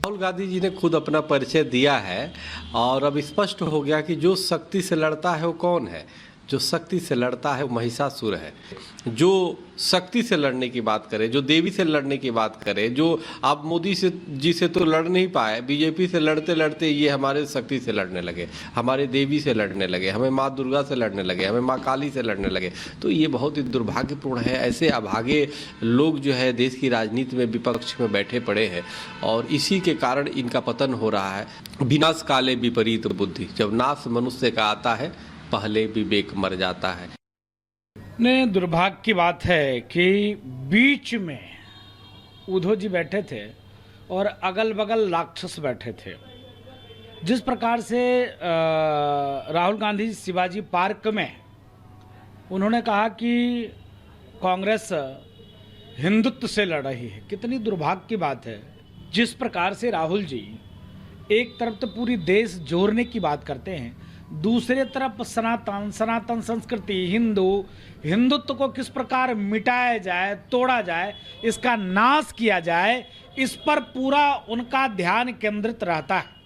राहुल गांधी जी ने खुद अपना परिचय दिया है और अब स्पष्ट हो गया कि जो शक्ति से लड़ता है वो कौन है। जो शक्ति से लड़ता है वो महिषासुर है। जो शक्ति से लड़ने की बात करे, जो देवी से लड़ने की बात करे, जो आप मोदी जी से तो लड़ नहीं पाए, बीजेपी से लड़ते लड़ते ये हमारे शक्ति से लड़ने लगे, हमारे देवी से लड़ने लगे, हमें माँ दुर्गा से लड़ने लगे, हमें माँ काली से लड़ने लगे। तो ये बहुत ही दुर्भाग्यपूर्ण है। ऐसे अभागे लोग जो है देश की राजनीति में विपक्ष में बैठे पड़े हैं और इसी के कारण इनका पतन हो रहा है। विनाश काले विपरीत बुद्धि, जब नाश मनुष्य का आता है पहले विवेक मर जाता है। ने दुर्भाग्य की बात है कि बीच में उद्धव जी बैठे थे और अगल बगल राक्षस बैठे थे। जिस प्रकार से राहुल गांधी शिवाजी पार्क में उन्होंने कहा कि कांग्रेस हिंदुत्व से लड़ रही है, कितनी दुर्भाग्य की बात है। जिस प्रकार से राहुल जी एक तरफ तो पूरी देश जोड़ने की बात करते हैं, दूसरे तरफ सनातन संस्कृति, हिंदुत्व को किस प्रकार मिटाया जाए, तोड़ा जाए, इसका नाश किया जाए, इस पर पूरा उनका ध्यान केंद्रित रहता है।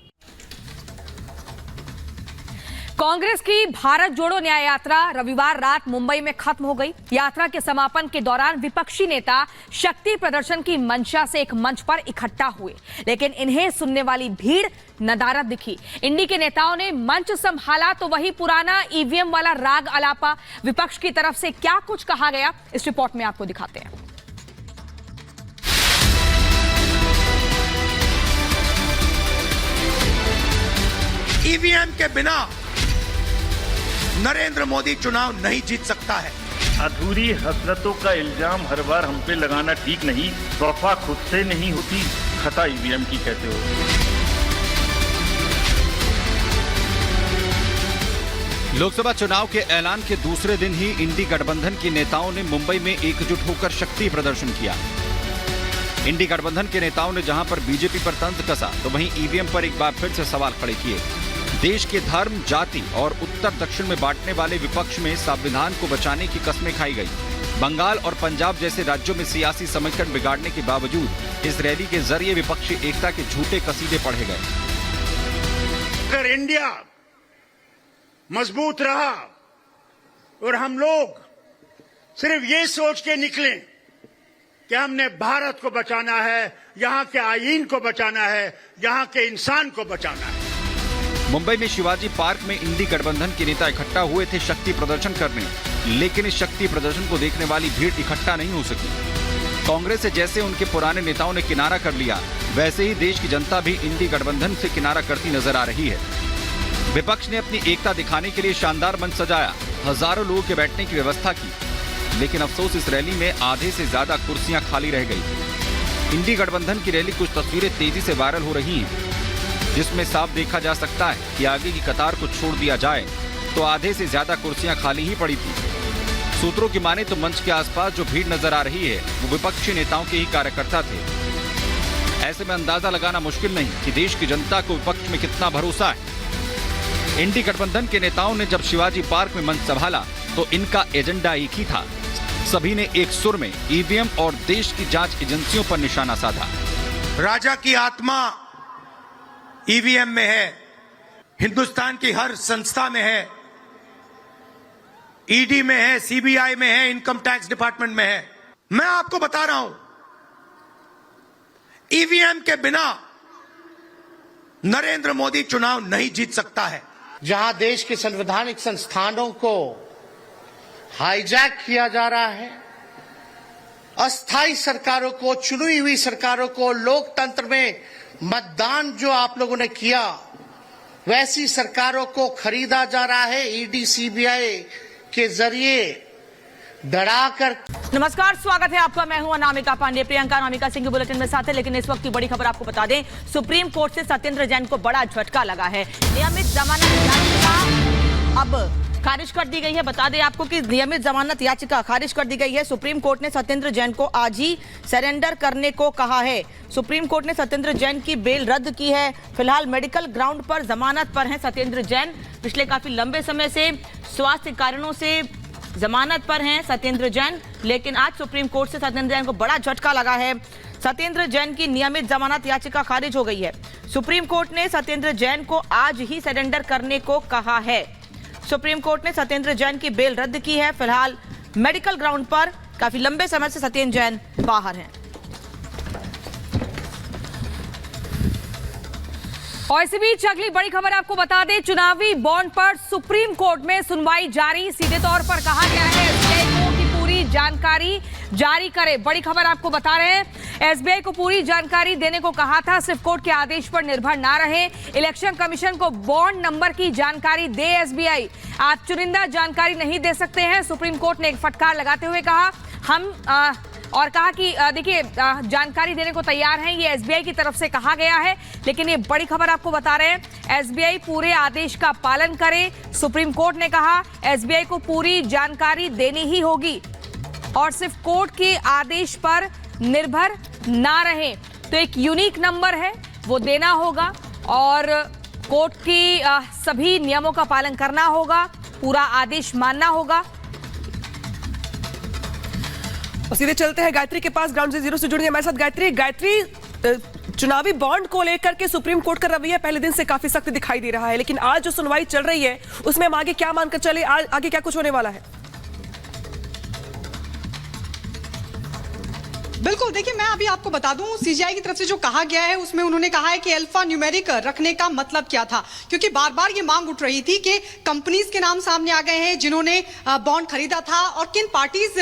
कांग्रेस की भारत जोड़ो न्याय यात्रा रविवार रात मुंबई में खत्म हो गई। यात्रा के समापन के दौरान विपक्षी नेता शक्ति प्रदर्शन की मंशा से एक मंच पर इकट्ठा हुए, लेकिन इन्हें सुनने वाली भीड़ नदारद दिखी। इंडी के नेताओं ने मंच संभाला तो वही पुराना ईवीएम वाला राग अलापा। विपक्ष की तरफ से क्या कुछ कहा गया, इस रिपोर्ट में आपको दिखाते हैं। ईवीएम के बिना नरेंद्र मोदी चुनाव नहीं जीत सकता है। अधूरी हसरतों का इल्जाम हर बार हम पे लगाना ठीक नहीं। वफा खुद से नहीं होती, खता ईवीएम की कहते हो। लोकसभा चुनाव के ऐलान के दूसरे दिन ही इंडी गठबंधन के नेताओं ने मुंबई में एकजुट होकर शक्ति प्रदर्शन किया। इंडी गठबंधन के नेताओं ने जहां पर बीजेपी पर तंज कसा तो वहीं ईवीएम पर एक बार फिर से सवाल खड़े किए। देश के धर्म, जाति और उत्तर दक्षिण में बांटने वाले विपक्ष में संविधान को बचाने की कस्में खाई गई। बंगाल और पंजाब जैसे राज्यों में सियासी समीकरण बिगाड़ने के बावजूद इस रैली के जरिए विपक्षी एकता के झूठे कसीदे पढ़े गए। अगर इंडिया मजबूत रहा और हम लोग सिर्फ ये सोच के निकले कि हमने भारत को बचाना है, यहाँ के आईन को बचाना है, यहाँ के इंसान को बचाना है। मुंबई में शिवाजी पार्क में इंडी गठबंधन के नेता इकट्ठा हुए थे शक्ति प्रदर्शन करने, लेकिन इस शक्ति प्रदर्शन को देखने वाली भीड़ इकट्ठा नहीं हो सकी। कांग्रेस से जैसे उनके पुराने नेताओं ने किनारा कर लिया, वैसे ही देश की जनता भी इंडी गठबंधन से किनारा करती नजर आ रही है। विपक्ष ने अपनी एकता दिखाने के लिए शानदार मंच सजाया, हजारों लोगों के बैठने की व्यवस्था की, लेकिन अफसोस इस रैली में आधे से ज्यादा कुर्सियां खाली रह गई। इंडी गठबंधन की रैली कुछ तस्वीरें तेजी से वायरल हो रही हैं, जिसमें साफ देखा जा सकता है कि आगे की कतार को छोड़ दिया जाए तो आधे से ज्यादा कुर्सियां खाली ही पड़ी थी। सूत्रों की माने तो मंच के आसपास जो भीड़ नजर आ रही है वो विपक्षी नेताओं के ही कार्यकर्ता थे। ऐसे में अंदाजा लगाना मुश्किल नहीं कि देश की जनता को विपक्ष में कितना भरोसा है। इंडी गठबंधन के नेताओं ने जब शिवाजी पार्क में मंच संभाला तो इनका एजेंडा एक ही था। सभी ने एक सुर में ईवीएम और देश की जांच एजेंसियों पर निशाना साधा। राजा की आत्मा ईवीएम में है, हिंदुस्तान की हर संस्था में है, ईडी में है, सीबीआई में है, इनकम टैक्स डिपार्टमेंट में है। मैं आपको बता रहा हूं, ईवीएम के बिना नरेंद्र मोदी चुनाव नहीं जीत सकता है। जहां देश के संवैधानिक संस्थानों को हाईजैक किया जा रहा है, अस्थायी सरकारों को, चुनी हुई सरकारों को, लोकतंत्र में मतदान जो आप लोगों ने किया वैसी सरकारों को खरीदा जा रहा है ईडी सीबीआई के जरिए डराकर। नमस्कार, स्वागत है आपका। मैं हूं अनामिका पांडे। प्रियंका अनामिका सिंह बुलेटिन में साथ है, लेकिन इस वक्त की बड़ी खबर आपको बता दें, सुप्रीम कोर्ट से सत्येंद्र जैन को बड़ा झटका लगा है। नियमित जमानत याचिका अब खारिज कर दी गई है। बता दें आपको कि नियमित जमानत याचिका खारिज कर दी गई है। सुप्रीम कोर्ट ने सत्येंद्र जैन को आज ही सरेंडर करने को कहा है। सुप्रीम कोर्ट ने सत्येंद्र जैन की बेल रद्द की है। फिलहाल मेडिकल ग्राउंड पर जमानत पर हैं सत्येंद्र जैन। पिछले काफी लंबे समय से स्वास्थ्य कारणों से जमानत पर हैं सत्येंद्र जैन, लेकिन आज सुप्रीम कोर्ट से सत्येंद्र जैन को बड़ा झटका लगा है। सत्येंद्र जैन की नियमित जमानत याचिका खारिज हो गई है। सुप्रीम कोर्ट ने सत्येंद्र जैन को आज ही सरेंडर करने को कहा है। सुप्रीम कोर्ट ने सत्येंद्र जैन की बेल रद्द की है। फिलहाल मेडिकल ग्राउंड पर काफी लंबे समय से सत्येंद्र जैन बाहर हैं। और इसी बीच अगली बड़ी खबर आपको बता दें, चुनावी बॉन्ड पर सुप्रीम कोर्ट में सुनवाई जारी। सीधे तौर पर कहा गया है एसबीआई को कि पूरी जानकारी जारी करे। बड़ी खबर आपको बता रहे हैं, एसबीआई को पूरी जानकारी देने को कहा था, सिर्फ कोर्ट के आदेश पर निर्भर ना रहे। इलेक्शन कमीशन को बॉन्ड नंबर की जानकारी दे एसबीआई। आप चुनिंदा जानकारी नहीं दे सकते हैं, सुप्रीम कोर्ट ने एक फटकार लगाते हुए कहा। और कहा कि देखिए जानकारी देने को तैयार हैं, ये एसबीआई की तरफ से कहा गया है। लेकिन ये बड़ी खबर आपको बता रहे हैं, एसबीआई पूरे आदेश का पालन करे। सुप्रीम कोर्ट ने कहा एसबीआई को पूरी जानकारी देनी ही होगी और सिर्फ कोर्ट के आदेश पर निर्भर ना रहे। तो एक यूनिक नंबर है, वो देना होगा और कोर्ट की सभी नियमों का पालन करना होगा, पूरा आदेश मानना होगा। और सीधे चलते हैं गायत्री के पास, ग्राउंड जीरो से जुड़ेंगे हमारे साथ गायत्री। चुनावी बॉन्ड को लेकर के सुप्रीम कोर्ट का रवैया पहले दिन से काफी सख्त दिखाई दे रहा है, लेकिन आज जो सुनवाई चल रही है उसमें हम आगे क्या मानकर चले, आगे क्या कुछ होने वाला है? बिल्कुल, देखिए मैं अभी आपको बता दूं, सीजीआई की तरफ से जो कहा गया है उसमें उन्होंने कहा है कि अल्फा न्यूमेरिक रखने का मतलब क्या था, क्योंकि बार बार ये मांग उठ रही थी कि कंपनीज के नाम सामने आ गए हैं जिन्होंने बॉन्ड खरीदा था और किन पार्टीज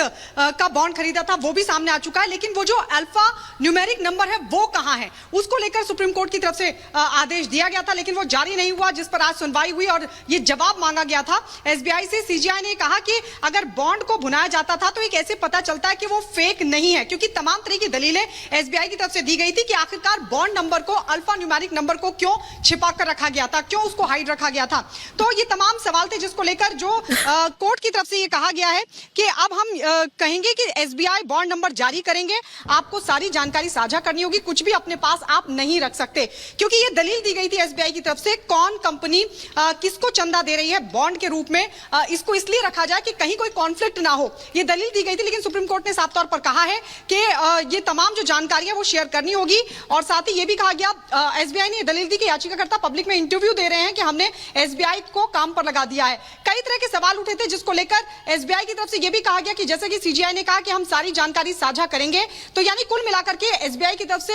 का बॉन्ड खरीदा था वो भी सामने आ चुका है। लेकिन वो जो अल्फा न्यूमेरिक नंबर है वो कहां है, उसको लेकर सुप्रीम कोर्ट की तरफ से आदेश दिया गया था, लेकिन वो जारी नहीं हुआ, जिस पर आज सुनवाई हुई और ये जवाब मांगा गया था एसबीआई से। सीजीआई ने कहा कि अगर बॉन्ड को भुनाया जाता था तो एक ऐसे पता चलता है कि वो फेक नहीं है, क्योंकि तमाम तरह की दलीलें एसबीआई की तरफ से दी गई थी कि आखिरकार बॉन्ड नंबर को, अल्फा न्यूमेरिक नंबर को क्यों छिपा कर रखा गया था, क्यों उसको हाइड रखा गया था। तो ये तमाम सवाल थे जिसको लेकर जो कोर्ट की तरफ से ये कहा गया है कि अब हम कहेंगे कि एसबीआई बॉन्ड नंबर जारी करेंगे, आपको सारी जानकारी साझा करनी होगी, कुछ भी अपने पास आप नहीं रख सकते, क्योंकि ये दलील दी गई थी एसबीआई की तरफ से कौन कंपनी किसको चंदा दे रही है बॉन्ड के रूप में, इसको इसलिए रखा जाए कि कहीं कोई कॉन्फ्लिक्ट ना हो, ये दलील दी गई थी। लेकिन सुप्रीम कोर्ट ने साफ तौर पर कहा है कि ये तमाम जो जानकारी है वो शेयर करनी होगी। और साथ ही ये भी कहा गया, एसबीआई ने दलील दी कि याचिकाकर्ता पब्लिक में इंटरव्यू दे रहे हैं कि हमने एसबीआई को काम पर लगा दिया है। कई तरह के सवाल उठे थे जिसको लेकर एसबीआई की तरफ से ये भी कहा गया कि जैसे कि सीजीआई ने कहा कि हम सारी जानकारी साझा करेंगे, तो यानी कुल मिलाकर के एसबीआई की तरफ से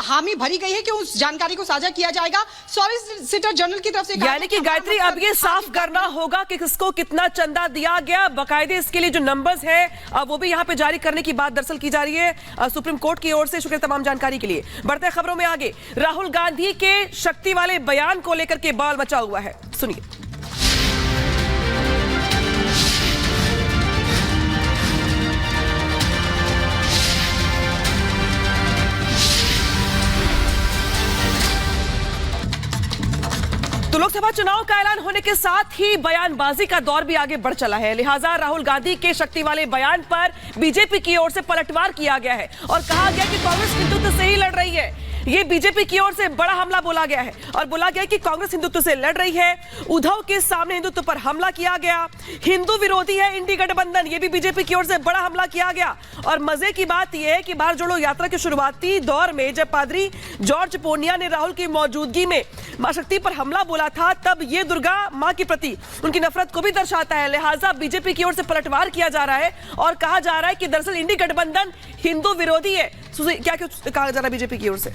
हामी भरी गई है कि उस जानकारी को साझा किया जाएगा। सॉलिसिटर जनरल की तरफ से यानी कि गायत्री अब ये साफ करना होगा कि किसको कितना चंदा दिया गया, बाकायदे इसके लिए जो नंबर्स है वो भी यहाँ पे जारी करने की बात दरअसल की जा रही है सुप्रीम कोर्ट की ओर से। शुक्रिया तमाम जानकारी के लिए। बढ़ते हैं खबरों में आगे, राहुल गांधी के शक्ति वाले बयान को लेकर के बवाल मचा हुआ है, सुनिए। तो लोकसभा चुनाव का ऐलान होने के साथ ही बयानबाजी का दौर भी आगे बढ़ चला है, लिहाजा राहुल गांधी के शक्ति वाले बयान पर बीजेपी की ओर से पलटवार किया गया है और कहा गया कि कांग्रेस हिंदुत्व से ही लड़ रही है। ये बीजेपी की ओर से बड़ा हमला बोला गया है और बोला गया कि कांग्रेस हिंदुत्व से लड़ रही है, उद्धव के सामने हिंदुत्व पर हमला किया गया, हिंदू विरोधी है इंडी गठबंधन, ये भी बीजेपी की ओर से बड़ा हमला किया गया। और मजे की बात यह है कि भारत जोड़ो यात्रा के शुरुआती दौर में जब पादरी जॉर्ज पोनिया ने राहुल की मौजूदगी में मां शक्ति पर हमला बोला था, तब ये दुर्गा मां के प्रति उनकी नफरत को भी दर्शाता है। लिहाजा बीजेपी की ओर से पलटवार किया जा रहा है और कहा जा रहा है कि दरअसल इंडी गठबंधन हिंदू विरोधी है। क्या कहा जा रहा है बीजेपी की ओर से?